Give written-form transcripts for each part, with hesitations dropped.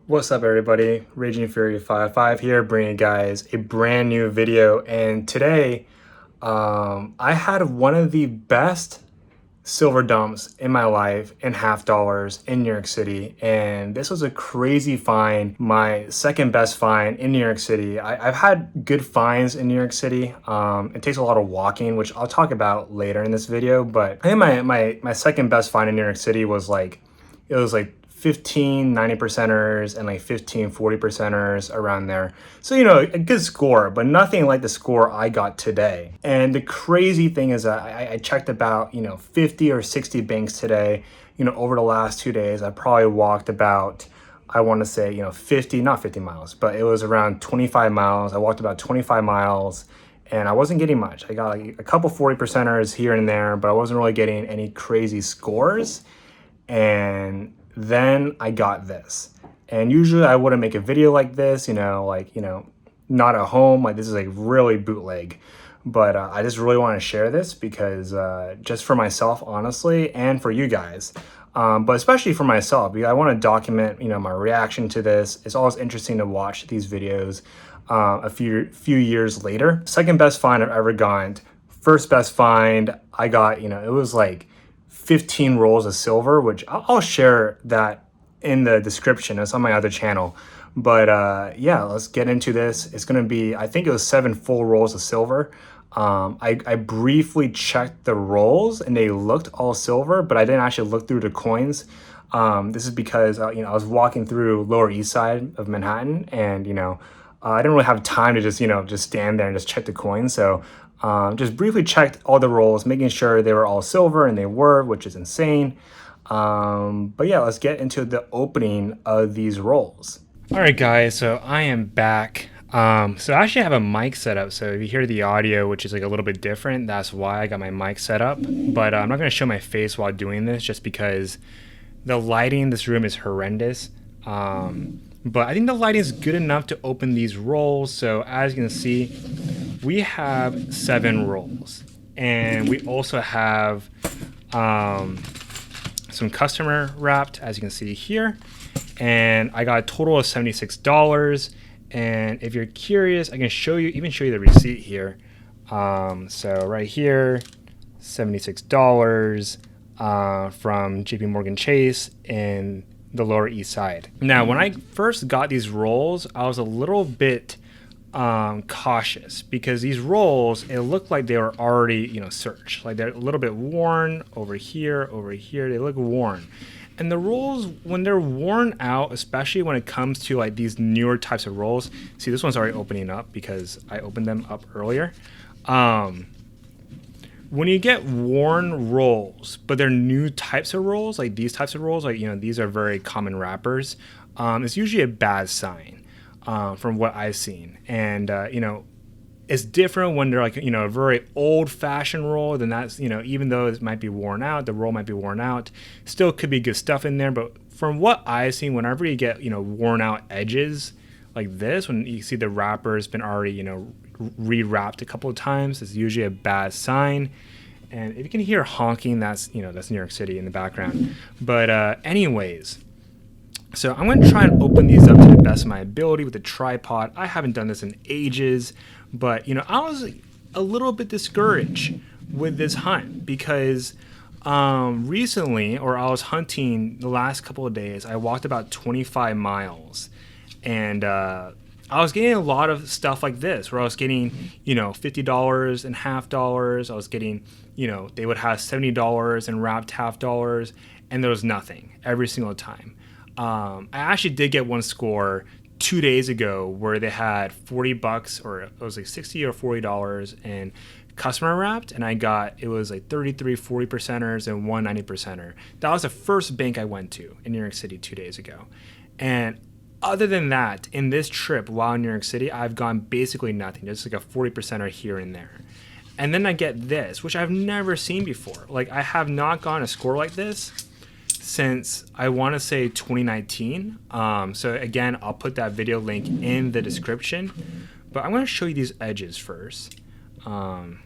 What's up, everybody? Raging Fury 55 here, bringing you guys a brand new video. And today, I had one of the best silver dumps in my life in half dollars in New York City. And this was a crazy find, my second best find in New York City. I've had good finds in New York City. It takes a lot of walking, which I'll talk about later in this video. But I think my second best find in New York City was it was like 15 90 percenters and like 15 40 percenters around there. So, a good score, but nothing like the score I got today. And the crazy thing is that I checked about, 50 or 60 banks today. Over the last 2 days, I probably walked about, I want to say, 50, not 50 miles, but it was around 25 miles. I walked about 25 miles and I wasn't getting much. I got like a couple 40 percenters here and there, but I wasn't really getting any crazy scores. And then I got this. And usually I wouldn't make a video like this, not at home. Like, this is like really bootleg. But I just really want to share this because just for myself, honestly, and for you guys. But especially for myself, because I want to document, my reaction to this. It's always interesting to watch these videos a few years later. Second best find I've ever gotten. First best find I got, it was like 15 rolls of silver, which I'll share that in the description. It's on my other channel. But yeah, let's get into this. It's going to be, I think it was 7 full rolls of silver. I briefly checked the rolls and they looked all silver, but I didn't actually look through the coins. This is because, I was walking through Lower East Side of Manhattan and, I didn't really have time to just stand there and just check the coins. So just briefly checked all the rolls, making sure they were all silver, and they were, which is insane. But yeah, let's get into the opening of these rolls. All right, guys, so I am back. So I actually have a mic set up. So if you hear the audio, which is like a little bit different, that's why I got my mic set up. But I'm not going to show my face while doing this just because the lighting in this room is horrendous. But I think the lighting is good enough to open these rolls. So as you can see, we have 7 rolls, and we also have some customer wrapped, as you can see here, and I got a total of $76. And if you're curious, I can show you the receipt here. So right here, $76 from JP Morgan Chase in the Lower East Side. Now, when I first got these rolls, I was a little bit cautious because these rolls, it looked like they were already, searched. Like, they're a little bit worn over here, they look worn. And the rolls, when they're worn out, especially when it comes to like these newer types of rolls, see, this one's already opening up because I opened them up earlier. When you get worn rolls, but they're new types of rolls, like these types of rolls, like, these are very common wrappers, it's usually a bad sign. From what I've seen. And, it's different when they're like, a very old fashioned roll. Then that's, even though it might be worn out, the roll might be worn out, still could be good stuff in there. But from what I've seen, whenever you get, worn out edges like this, when you see the wrapper's been already, rewrapped a couple of times, it's usually a bad sign. And if you can hear honking, that's New York City in the background. But anyways, so I'm going to try and open these up to the best of my ability with a tripod. I haven't done this in ages, but, I was a little bit discouraged with this hunt because recently, or I was hunting the last couple of days, I walked about 25 miles, and I was getting a lot of stuff like this, where I was getting, $50 and half dollars. I was getting, they would have $70 and wrapped half dollars, and there was nothing every single time. I actually did get one score 2 days ago where they had $40, or it was like $60 or $40 and customer wrapped, and it was like 33 40 percenters and 190 percenter. That was the first bank I went to in New York City 2 days ago. And other than that, in this trip while in New York City, I've gone basically nothing, just like a 40 percenter here and there. And then I get this, which I've never seen before. Like, I have not gotten a score like this since, I want to say, 2019. So again, I'll put that video link in the description, but I'm going to show you these edges first. And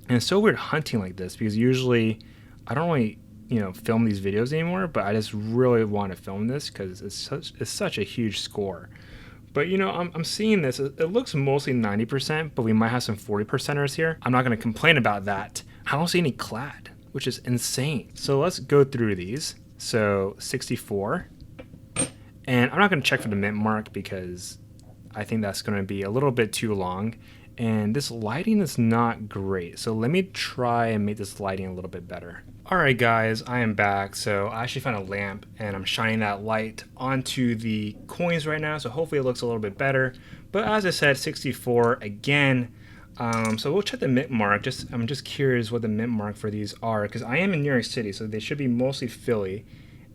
it's so weird hunting like this because usually I don't really film these videos anymore, but I just really want to film this because it's such a huge score. But I'm seeing this. It looks mostly 90%, but we might have some 40%ers here. I'm not going to complain about that. I don't see any clad, which is insane. So let's go through these. So 64. And I'm not going to check for the mint mark because I think that's going to be a little bit too long. And this lighting is not great. So let me try and make this lighting a little bit better. All right, guys, I am back. So I actually found a lamp and I'm shining that light onto the coins right now. So hopefully it looks a little bit better. But as I said, 64 again. So we'll check the mint mark. I'm just curious what the mint mark for these are because I am in New York City, so they should be mostly Philly.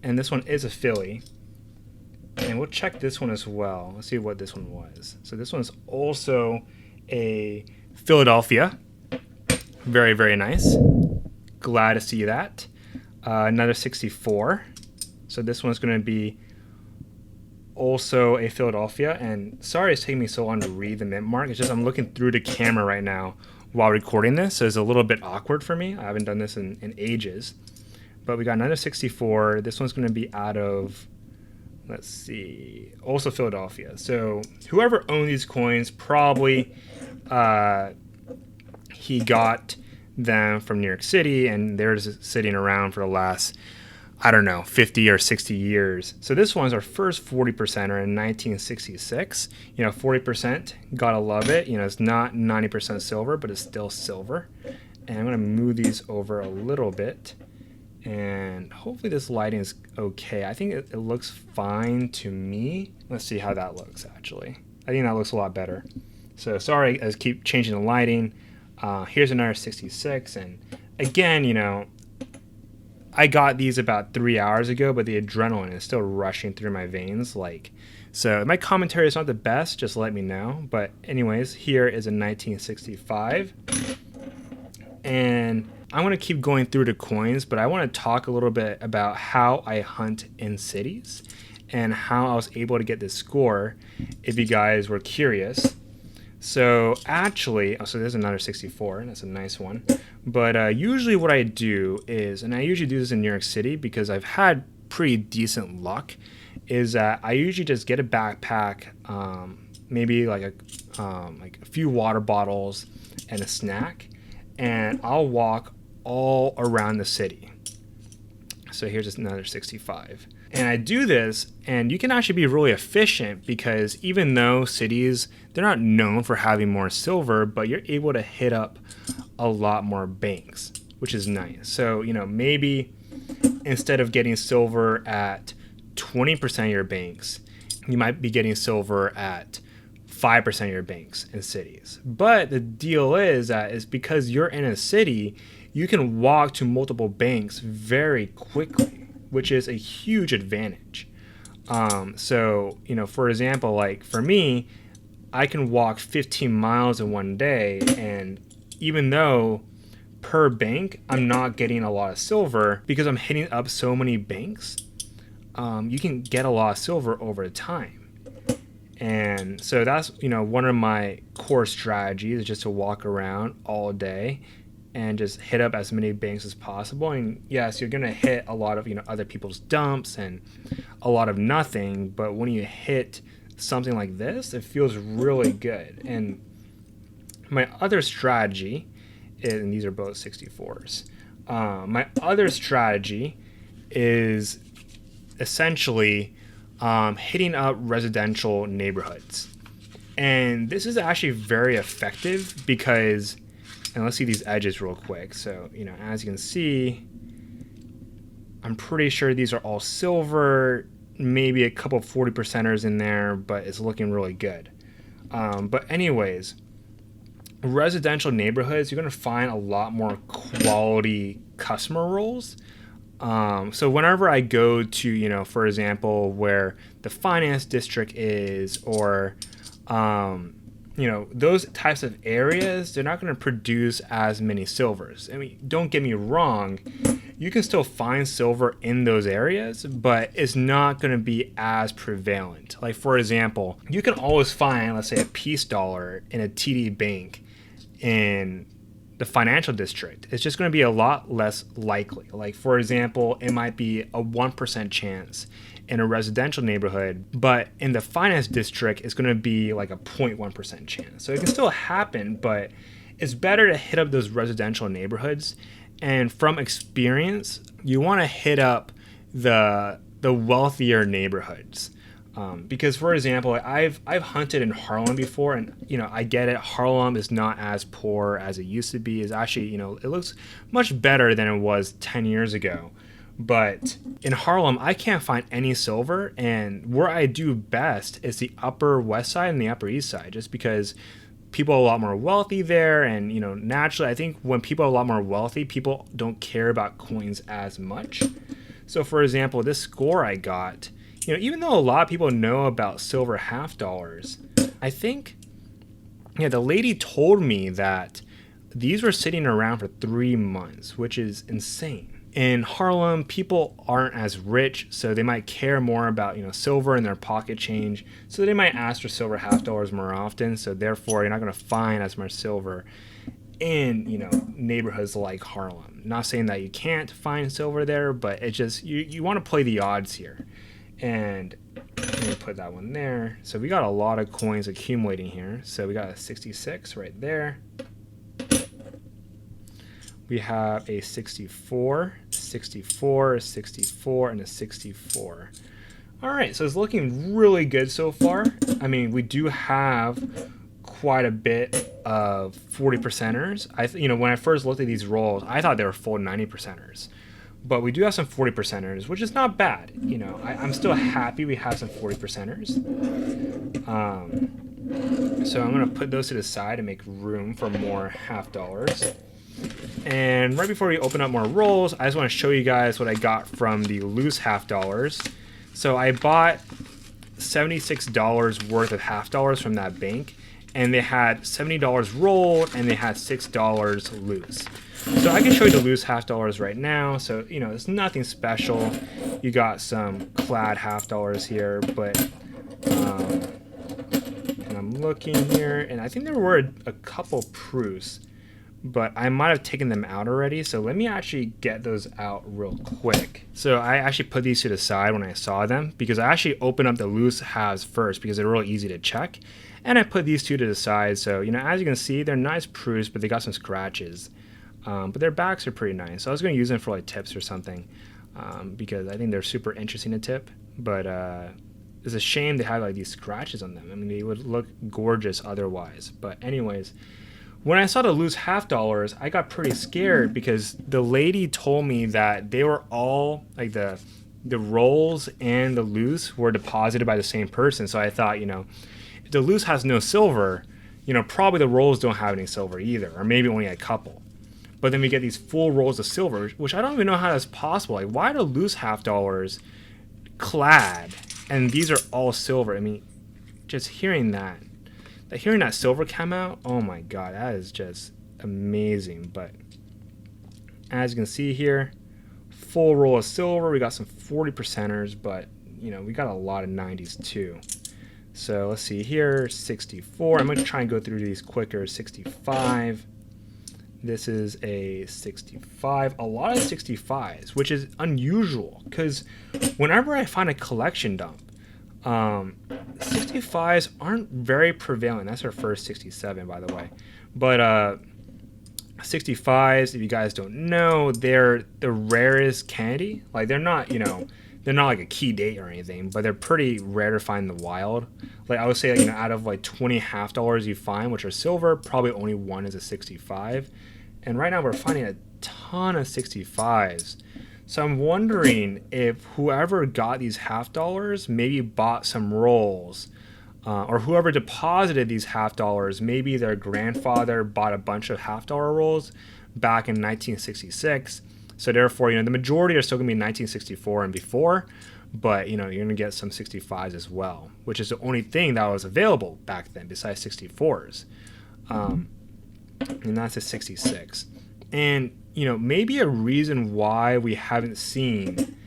And this one is a Philly. And we'll check this one as well. Let's see what this one was. So this one is also a Philadelphia. Very, very nice. Glad to see that. Another 64. So this one's going to be also a Philadelphia. And sorry it's taking me so long to read the mint mark. It's just I'm looking through the camera right now while recording this. So it's a little bit awkward for me. I haven't done this in ages. But we got another 64. This one's going to be out of, let's see, also Philadelphia. So whoever owned these coins probably he got them from New York City and they're just sitting around for the last, I don't know, 50 or 60 years. So this one's our first 40%er in 1966. 40%, gotta love it. It's not 90% silver, but it's still silver. And I'm gonna move these over a little bit. And hopefully this lighting is okay. I think it looks fine to me. Let's see how that looks actually. I think that looks a lot better. So sorry, I keep changing the lighting. Here's another 66. And again, I got these about 3 hours ago, but the adrenaline is still rushing through my veins. So my commentary is not the best, just let me know. But anyways, here is a 1965. And I'm going to keep going through the coins, but I want to talk a little bit about how I hunt in cities and how I was able to get this score, if you guys were curious. So actually, so there's another 64, and that's a nice one. But usually what I do is, and I usually do this in New York City because I've had pretty decent luck, is that I usually just get a backpack, maybe like a few water bottles and a snack, and I'll walk all around the city. So here's just another 65. And I do this, and you can actually be really efficient because even though cities, they're not known for having more silver, but you're able to hit up a lot more banks, which is nice. So, maybe instead of getting silver at 20% of your banks, you might be getting silver at 5% of your banks in cities. But the deal is that is because you're in a city, you can walk to multiple banks very quickly, which is a huge advantage. So, for example, like for me, I can walk 15 miles in one day, and even though per bank, I'm not getting a lot of silver because I'm hitting up so many banks, you can get a lot of silver over time. And so that's, one of my core strategies is just to walk around all day and just hit up as many banks as possible. And yes, you're going to hit a lot of, other people's dumps and a lot of nothing. But when you hit something like this, it feels really good. And my other strategy is, and these are both 64s. My other strategy is essentially hitting up residential neighborhoods. And this is actually very effective because, and let's see these edges real quick. So, as you can see, I'm pretty sure these are all silver, maybe a couple of 40%ers in there, but it's looking really good. But anyways, residential neighborhoods, you're going to find a lot more quality customer roles. So whenever I go to, for example, where the finance district is, or, those types of areas, they're not going to produce as many silvers. I mean, don't get me wrong, you can still find silver in those areas, but it's not going to be as prevalent. Like, for example, you can always find, let's say, a peace dollar in a TD Bank in the financial district, it's just going to be a lot less likely. Like, for example, it might be a 1% chance in a residential neighborhood, but in the finance district, it's going to be like a 0.1% chance. So it can still happen, but it's better to hit up those residential neighborhoods. And from experience, you want to hit up the wealthier neighborhoods. Because, for example, I've hunted in Harlem before, and I get it. Harlem is not as poor as it used to be. It's actually, it looks much better than it was 10 years ago. But in Harlem, I can't find any silver, and where I do best is the Upper West Side and the Upper East Side, just because people are a lot more wealthy there, and naturally, I think when people are a lot more wealthy, people don't care about coins as much. So, for example, this score I got, even though a lot of people know about silver half dollars, I think, the lady told me that these were sitting around for 3 months, which is insane. In Harlem, people aren't as rich, so they might care more about silver in their pocket change. So they might ask for silver half dollars more often. So therefore, you're not going to find as much silver in neighborhoods like Harlem. Not saying that you can't find silver there, but it's just you want to play the odds here. And let me put that one there. So we got a lot of coins accumulating here. So we got a 66 right there. We have a 64, 64, 64, and a 64. All right, so it's looking really good so far. I mean, we do have quite a bit of 40 percenters. When I first looked at these rolls, I thought they were full 90 percenters. But we do have some 40 percenters, which is not bad. I'm still happy we have some 40 percenters. So I'm going to put those to the side and make room for more half dollars. And right before we open up more rolls, I just want to show you guys what I got from the loose half dollars. So I bought $76 worth of half dollars from that bank, and they had $70 rolled and they had $6 loose. So I can show you the loose half dollars right now. So it's nothing special. You got some clad half dollars here, but and I'm looking here, and I think there were a couple proofs, but I might have taken them out already. So let me actually get those out real quick. So I actually put these to the side when I saw them, because I actually opened up the loose halves first because they're real easy to check. And I put these two to the side. So, as you can see, they're nice proofs, but they got some scratches. But their backs are pretty nice. So I was going to use them for like tips or something, because I think they're super interesting to tip. But it's a shame they have like these scratches on them. I mean, they would look gorgeous otherwise. But anyways, when I saw the loose half dollars, I got pretty scared because the lady told me that they were all like the rolls and the loose were deposited by the same person. So I thought, if the loose has no silver, probably the rolls don't have any silver either, or maybe only a couple. But then we get these full rolls of silver, which I don't even know how that's possible. Like, why are the loose half dollars clad and these are all silver? I mean, just hearing that silver come out, oh my god, that is just amazing. But as you can see here, full roll of silver. We got some 40 percenters, but we got a lot of 90s too. So let's see here, 64. I'm gonna try and go through these quicker. 65. This is a 65. A lot of 65s, which is unusual because whenever I find a collection dump, 65s aren't very prevalent. That's our first 67, by the way. But 65s, if you guys don't know, they're the rarest candy. Like, they're not, they're not like a key date or anything, but they're pretty rare to find in the wild. Like, I would say, like, out of like 20 half dollars you find, which are silver, probably only one is a 65. And right now we're finding a ton of 65s. So I'm wondering if whoever got these half dollars maybe bought some rolls, or whoever deposited these half dollars, maybe their grandfather bought a bunch of half dollar rolls back in 1966. So therefore, the majority are still going to be 1964 and before, but you're going to get some 65s as well, which is the only thing that was available back then besides 64s. And that's a 66. And maybe a reason why we haven't seen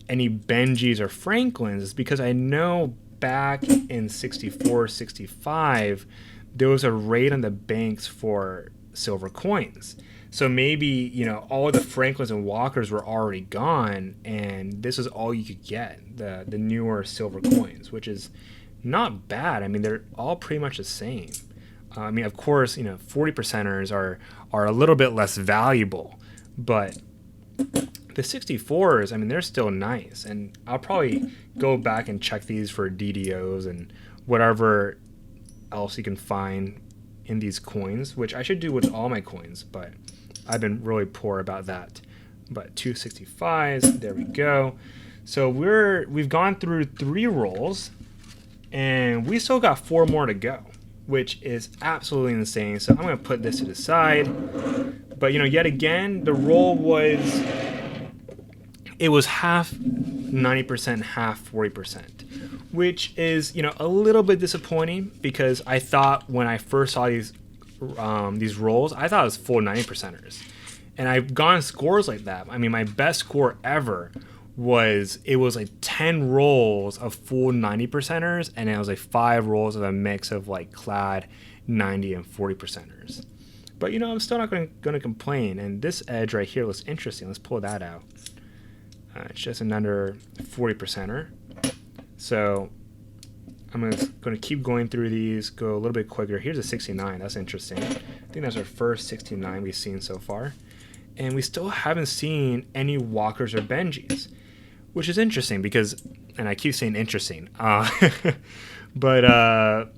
any Benjis or Franklins is because I know back in 64, 65, there was a raid on the banks for silver coins. So maybe, you know, all the Franklins and Walkers were already gone, and this is all you could get, the newer silver coins, which is not bad. I mean, they're all pretty much the same. I mean, of course, you know, 40 percenters are a little bit less valuable, but the 64s, I mean, they're still nice. And I'll probably go back and check these for DDOs and whatever else you can find in these coins, which I should do with all my coins, but I've been really poor about that. But 265s, there we go. So we've gone through 3 rolls, and we still got 4 more to go, which is absolutely insane. So I'm going to put this to the side. But, you know, yet again, the roll was, it was half 90%, half 40%, which is, you know, a little bit disappointing, because I thought when I first saw these rolls, I thought it was full 90%ers. And I've gone scores like that. I mean, my best score ever was, it was like 10 rolls of full 90%ers, and it was like 5 rolls of a mix of like clad 90 and 40%ers. But, you know, I'm still not going to complain. And this edge right here looks interesting. Let's pull that out. It's just another 40%er. So I'm going to keep going through these, go a little bit quicker. Here's a 69. That's interesting. I think that's our first 69 we've seen so far. And we still haven't seen any Walkers or Benjis, which is interesting because, and I keep saying interesting, but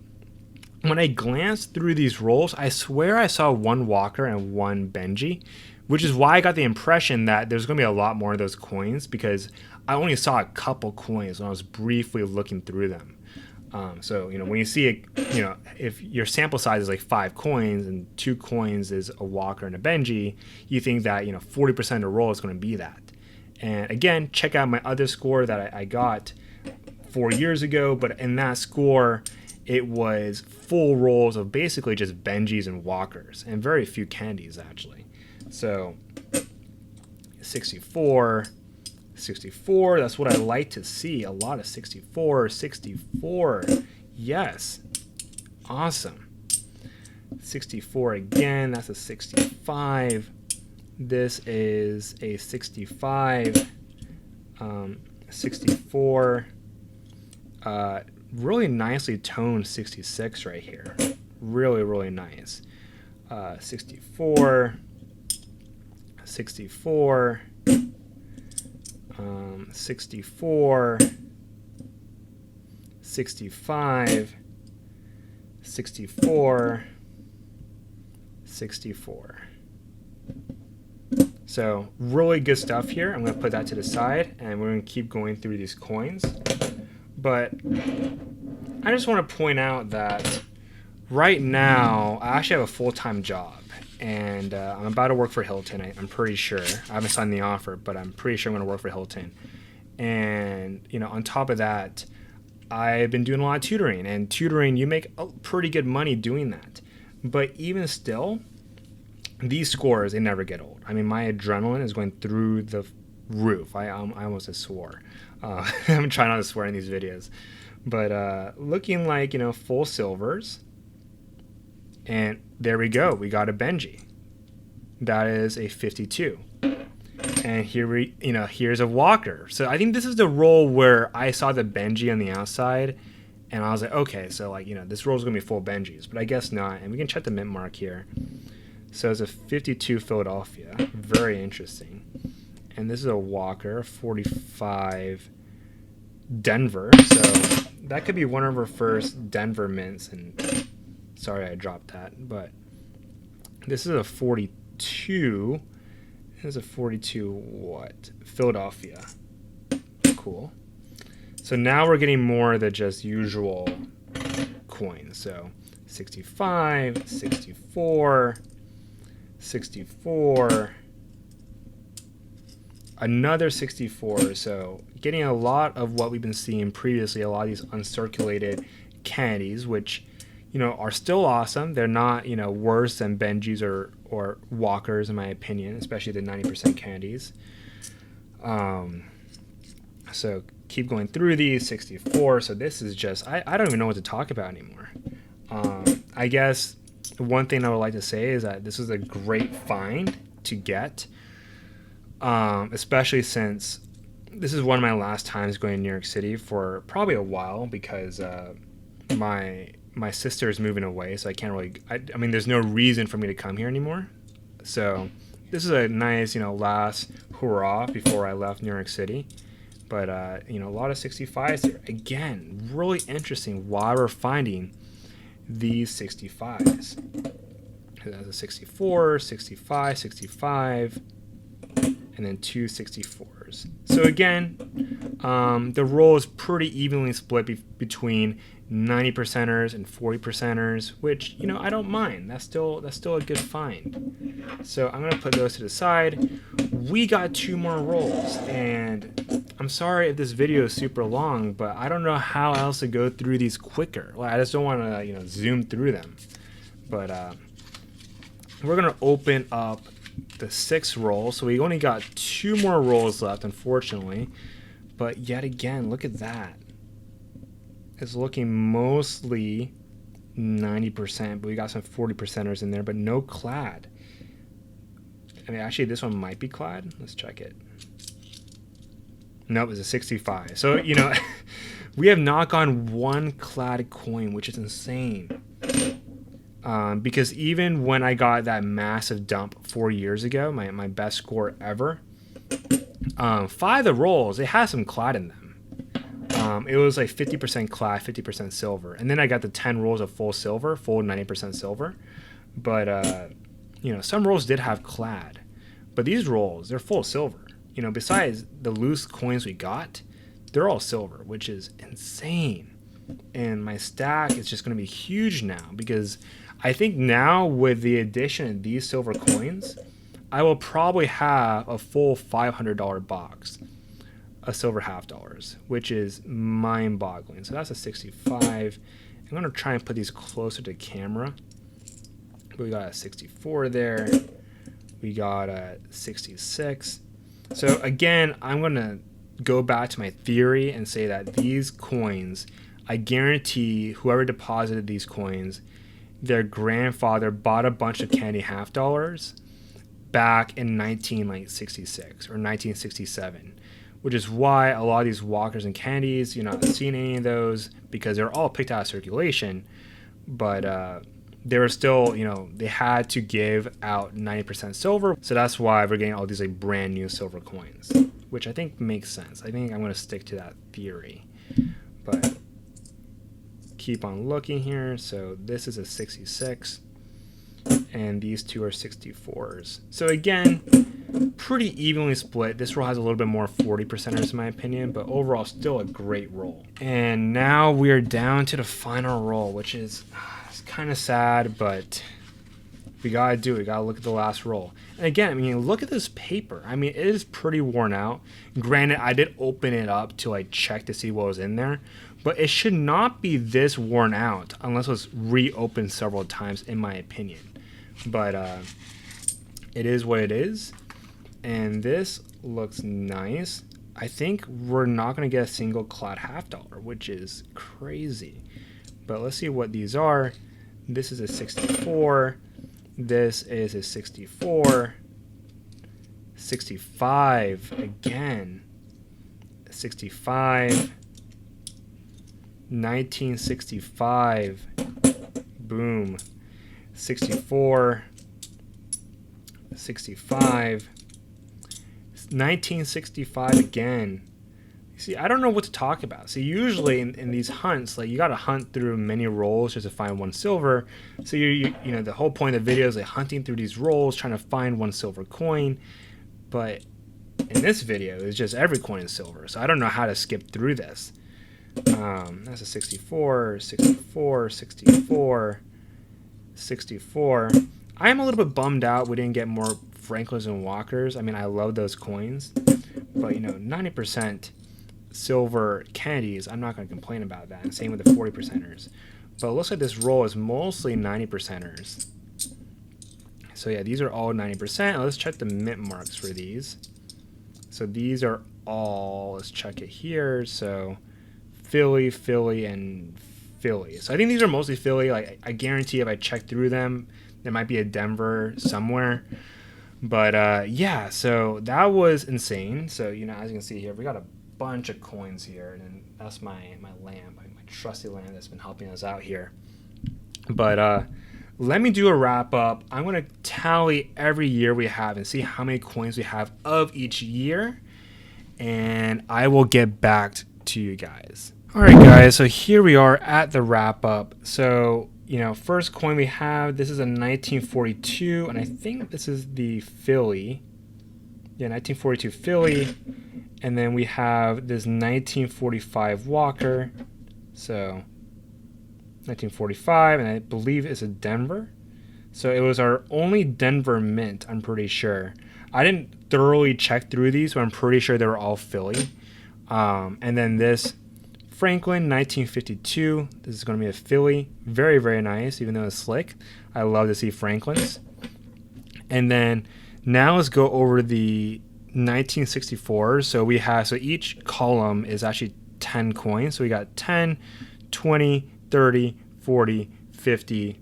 when I glanced through these rolls, I swear I saw 1 Walker and 1 Benji, which is why I got the impression that there's going to be a lot more of those coins, because I only saw a couple coins when I was briefly looking through them. So, you know, when you see it, you know, if your sample size is like 5 coins and 2 coins is a Walker and a Benji, you think that, you know, 40% of the roll is going to be that. And again, check out my other score that I got 4 years ago, but in that score, it was full rolls of basically just Benjis and Walkers, and very few candies, actually. So 64, that's what I like to see. A lot of 64. Yes. Awesome. 64 again. That's a 65. This is a 65. 64. Really nicely toned 66 right here. Really, really nice. 64. 64. 64, 65, 64, 64. So really good stuff here. I'm going to put that to the side, and we're going to keep going through these coins. But I just want to point out that right now I actually have a full-time job. And I'm about to work for Hilton, I'm pretty sure. I haven't signed the offer, but I'm pretty sure I'm going to work for Hilton. And, you know, on top of that, I've been doing a lot of tutoring. And tutoring, you make pretty good money doing that. But even still, these scores, they never get old. I mean, my adrenaline is going through the roof. I almost just swore. I'm trying not to swear in these videos. But looking like, you know, full silvers. And there we go. We got a Benji. That is a 52. And here here's a Walker. So I think this is the roll where I saw the Benji on the outside, and I was like, okay, so like, you know, this roll is gonna be full Benjis, but I guess not. And we can check the mint mark here. So it's a 52 Philadelphia. Very interesting. And this is a Walker, 45 Denver. So that could be one of our first Denver mints. And sorry I dropped that, but this is a 42. This is a 42 what? Philadelphia. Cool. So now we're getting more than just usual coins. So 65, 64, 64, another 64. So getting a lot of what we've been seeing previously, a lot of these uncirculated candies, which, you know, are still awesome. They're not, you know, worse than Benjis or Walkers, in my opinion, especially the 90% candies. So keep going through these. 64. So this is just, I don't even know what to talk about anymore. I guess one thing I would like to say is that this is a great find to get, especially since this is one of my last times going to New York City for probably a while, because my sister is moving away, so I can't really. I mean, there's no reason for me to come here anymore. So this is a nice, last hurrah before I left New York City. But a lot of 65s here. Again, really interesting why we're finding these 65s. That's a 64, 65, 65, and then two 64s. So again, the roll is pretty evenly split between 90 percenters and 40 percenters, which I don't mind. That's still a good find. So I'm gonna put those to the side. We got two more rolls, and I'm sorry if this video is super long, but I don't know how else to go through these quicker. Like, I just don't want to zoom through them. But we're gonna open up the 6th roll. So we only got 2 more rolls left, unfortunately. But yet again, look at that. It's looking mostly 90%, but we got some 40 percenters in there, but no clad. I mean, actually, this one might be clad. Let's check it. Nope, it's a 65. So, we have not gone one clad coin, which is insane. Because even when I got that massive dump 4 years ago, my best score ever, 5 of the rolls, it has some clad in them. It was like 50% clad, 50% silver. And then I got the 10 rolls of full silver, full 90% silver. But, some rolls did have clad. But these rolls, they're full silver. Besides the loose coins we got, they're all silver, which is insane. And my stack is just going to be huge now, because I think now with the addition of these silver coins, I will probably have a full $500 box of silver half dollars, which is mind-boggling. So that's a 65. I'm going to try and put these closer to camera. But we got a 64 there. We got a 66. So again, I'm going to go back to my theory and say that these coins, I guarantee whoever deposited these coins, their grandfather bought a bunch of candy half dollars back in 1966 or 1967, which is why a lot of these walkers and candies, you're not seeing any of those, because they're all picked out of circulation. But they were still, they had to give out 90% silver. So that's why we're getting all these like brand new silver coins, which I think makes sense. I think I'm going to stick to that theory. But keep on looking here. So this is a 66 and these two are 64s. So again, pretty evenly split. This roll has a little bit more 40 percenters in my opinion, but overall still a great roll. And now we are down to the final roll, which is kind of sad, but we gotta do it. We gotta look at the last roll. And again, I mean, look at this paper. I mean, it is pretty worn out. Granted, I did open it up to like check to see what was in there, but it should not be this worn out unless it was reopened several times, in my opinion. But it is what it is, and this looks nice. I think we're not gonna get a single clad half dollar, which is crazy. But let's see what these are. This is a 64. This is a 64. 65 again. 65. 1965. Boom. 64. 65. 1965 again. See, I don't know what to talk about. See, usually in these hunts, like, you got to hunt through many rolls just to find one silver. So you know, the whole point of the video is like hunting through these rolls, trying to find one silver coin. But in this video, it's just every coin is silver. So I don't know how to skip through this. That's a 64, 64, 64, 64. I am a little bit bummed out we didn't get more Franklins and Walkers. I mean, I love those coins, but 90% silver candies, I'm not going to complain about that. And same with the 40 percenters. But it looks like this roll is mostly 90 percenters. So yeah, these are all 90%. Let's check the mint marks for these. So these are all, let's check it here. So Philly, Philly, and Philly. So I think these are mostly Philly. Like I guarantee if I check through them, there might be a Denver somewhere. But yeah, so that was insane. So as you can see here, we got a bunch of coins here, and that's my lamp, my trusty lamp that's been helping us out here. But let me do a wrap up. I'm gonna tally every year we have and see how many coins we have of each year, and I will get back to you guys. All right, guys. So here we are at the wrap up. So first coin we have, this is a 1942, and I think this is the Philly. Yeah, 1942 Philly. And then we have this 1945 Walker. So 1945, and I believe it's a Denver. So it was our only Denver mint, I'm pretty sure. I didn't thoroughly check through these, but I'm pretty sure they were all Philly. And then this Franklin 1952. This is going to be a Philly. Very, very nice, even though it's slick. I love to see Franklins. And then now let's go over the 1964. So each column is actually 10 coins. So we got 10, 20, 30, 40, 50,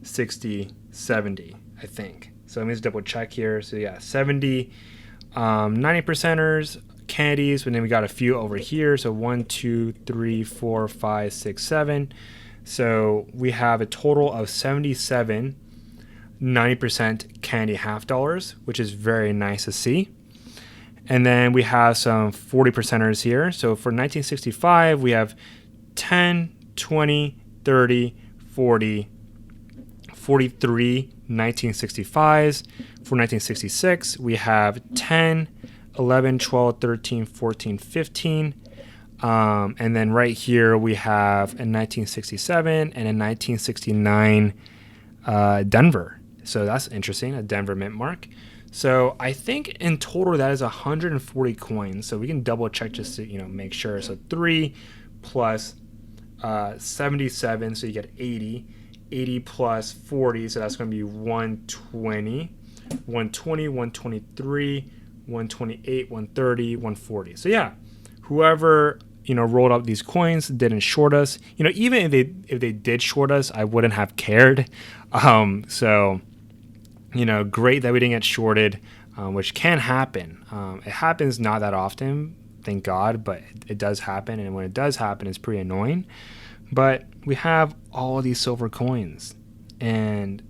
60, 70, I think. So let me just double check here. So yeah, 70, 90 percenters, candies, and then we got a few over here. So 1, 2, 3, 4, 5, 6, 7. So we have a total of 77 90% candy half dollars, which is very nice to see. And then we have some 40 percenters here. So for 1965, we have 10, 20, 30, 40, 43 1965s. For 1966, we have 10, 11, 12, 13, 14, 15. And then right here, we have a 1967 and a 1969 Denver. So that's interesting, a Denver mint mark. So I think in total that is 140 coins. So we can double check just to make sure. So 3 plus 77, so you get 80. 80 plus 40, so that's going to be 120. 120, 123, 128, 130, 140. So yeah, whoever rolled up these coins didn't short us. Even if they did short us, I wouldn't have cared. So great that we didn't get shorted, which can happen. It happens not that often, thank God, but it does happen, and when it does happen, it's pretty annoying. But we have all of these silver coins, and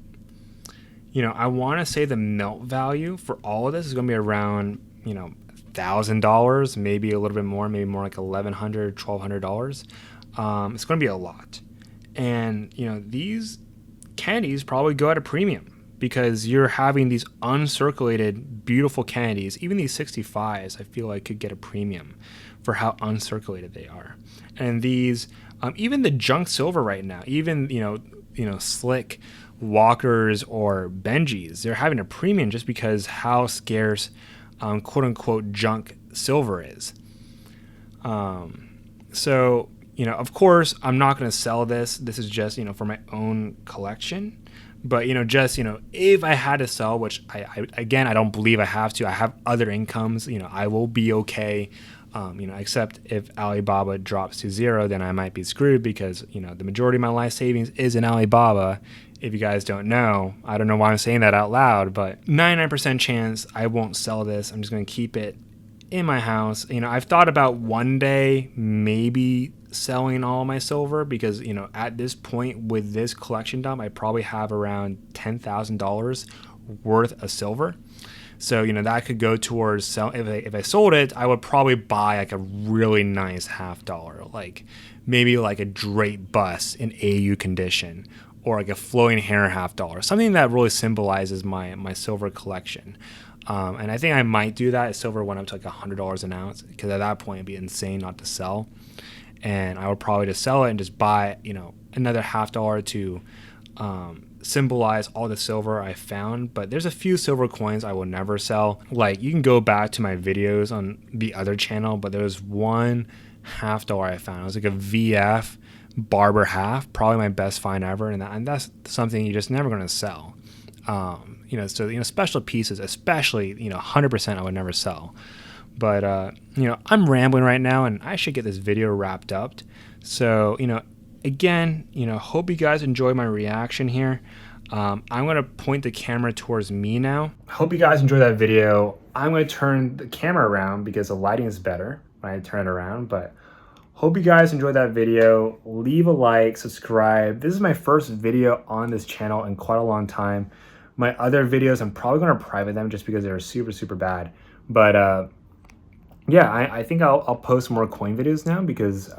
I want to say the melt value for all of this is going to be around $1,000, maybe a little bit more, maybe more like $1,100, $1,200. It's going to be a lot, and these candies probably go at a premium because you're having these uncirculated, beautiful candies. Even these 65s, I feel like could get a premium for how uncirculated they are, and these. Even the junk silver right now, even slick Walkers or Benjis, they're having a premium just because how scarce quote unquote junk silver is. So of course I'm not going to sell this. This is just for my own collection. But just if I had to sell, which I don't believe I have to. I have other incomes. I will be okay. Except if Alibaba drops to 0, then I might be screwed because, the majority of my life savings is in Alibaba. If you guys don't know, I don't know why I'm saying that out loud, but 99% chance I won't sell this. I'm just going to keep it in my house. I've thought about one day maybe selling all my silver because, at this point with this collection dump, I probably have around $10,000 worth of silver. So, that could go towards sell. If I sold it, I would probably buy like a really nice half dollar, like maybe like a Drake bust in AU condition, or like a flowing hair half dollar, something that really symbolizes my silver collection. And I think I might do that. Silver went up to like $100 an ounce because at that point it'd be insane not to sell. And I would probably just sell it and just buy, another half dollar to symbolize all the silver I found. But there's a few silver coins I will never sell. Like you can go back to my videos on the other channel, but there was one half dollar I found. It was like a VF Barber half, probably my best find ever, and that's something you're just never going to sell. So special pieces, especially 100% I would never sell. But I'm rambling right now, and I should get this video wrapped up. So again, hope you guys enjoy my reaction here. I'm going to point the camera towards me now. Hope you guys enjoy that video. I'm going to turn the camera around because the lighting is better when I turn it around, but hope you guys enjoyed that video. Leave a like, subscribe. This is my first video on this channel in quite a long time. My other videos, I'm probably going to private them just because they're super, super bad. But yeah, I think I'll post more coin videos now because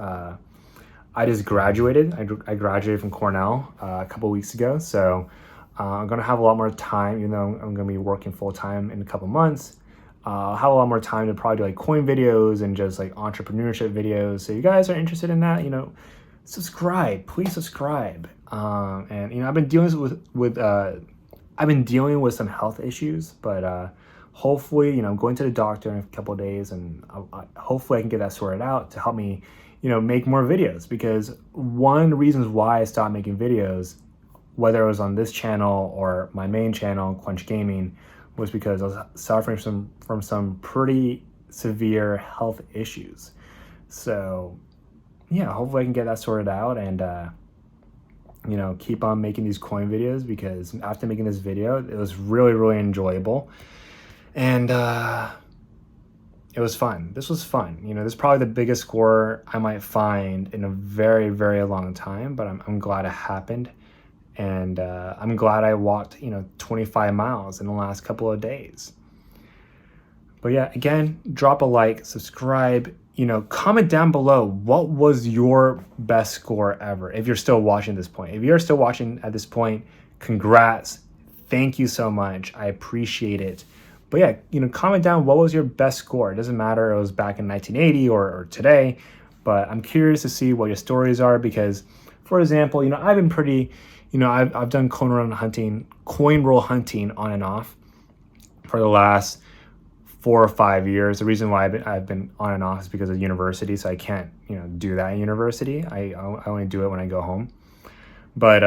I just graduated. I graduated from Cornell a couple weeks ago. So I'm going to have a lot more time, even though I'm going to be working full time in a couple months. I'll have a lot more time to probably do like coin videos and just like entrepreneurship videos. So you guys are interested in that, subscribe, please subscribe. And I've been dealing I've been dealing with some health issues, but hopefully, going to the doctor in a couple of days, and hopefully I can get that sorted out to help me, make more videos. Because one of the reasons why I stopped making videos, whether it was on this channel or my main channel, Quench Gaming, was because I was suffering from some pretty severe health issues. So yeah, hopefully I can get that sorted out and keep on making these coin videos, because after making this video, it was really, really enjoyable. And it was fun. This was fun. This is probably the biggest score I might find in a very, very long time, but I'm glad it happened. And I'm glad I walked, 25 miles in the last couple of days. But yeah, again, drop a like, subscribe, comment down below, what was your best score ever? If you're still watching at this point. If you're still watching at this point, congrats. Thank you so much. I appreciate it. But yeah, comment down what was your best score. It doesn't matter, it was back in 1980 or today, but I'm curious to see what your stories are, because, for example, I've been pretty, I've done coin roll hunting on and off for the last 4 or 5 years. The reason why I've been on and off is because of university, so I can't, do that in university. I only do it when I go home. But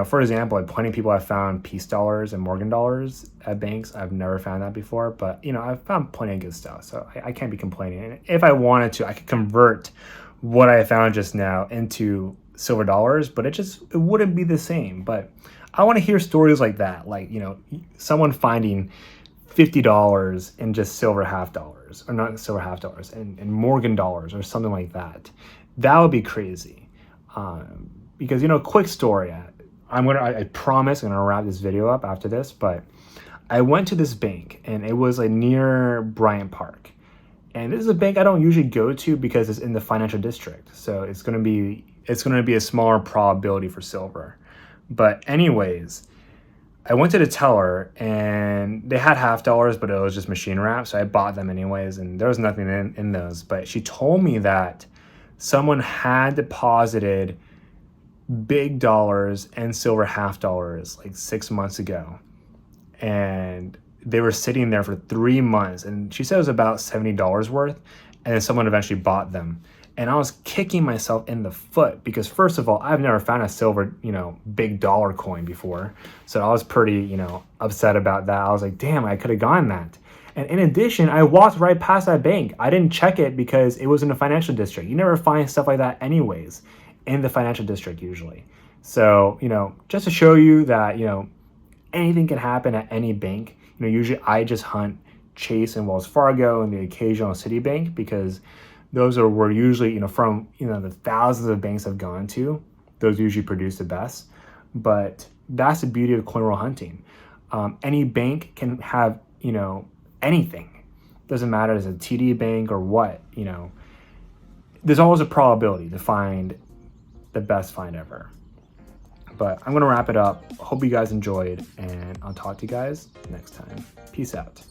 for example, like plenty of people have found Peace dollars and Morgan dollars at banks. I've never found that before, but I've found plenty of good stuff, so I can't be complaining. And if I wanted to, I could convert what I found just now into silver dollars, but it wouldn't be the same. But I want to hear stories like that, like someone finding $50 in just silver half dollars, or not silver half dollars, and Morgan dollars or something like that. That would be crazy. Because quick story. I promise I'm gonna wrap this video up after this, but I went to this bank and it was like near Bryant Park. And this is a bank I don't usually go to because it's in the financial district. So it's gonna be a smaller probability for silver. But anyways, I went to the teller and they had half dollars, but it was just machine wrap. So I bought them anyways, and there was nothing in those. But she told me that someone had deposited big dollars and silver half dollars like 6 months ago, and they were sitting there for 3 months, and she said it was about $70 worth, and then someone eventually bought them. And I was kicking myself in the foot because, first of all, I've never found a silver big dollar coin before, so I was pretty upset about that. I was like, damn, I could have gotten that. And in addition, I walked right past that bank. I didn't check it because it was in the financial district. You never find stuff like that anyways in the financial district usually. So, just to show you that, anything can happen at any bank. Usually I just hunt Chase and Wells Fargo and the occasional Citibank, because those were usually, from, the thousands of banks I've gone to, those usually produce the best. But that's the beauty of coin roll hunting. Any bank can have, anything. Doesn't matter if it's a TD bank or what, there's always a probability to find the best find ever. But I'm gonna wrap it up. Hope you guys enjoyed, and I'll talk to you guys next time. Peace out.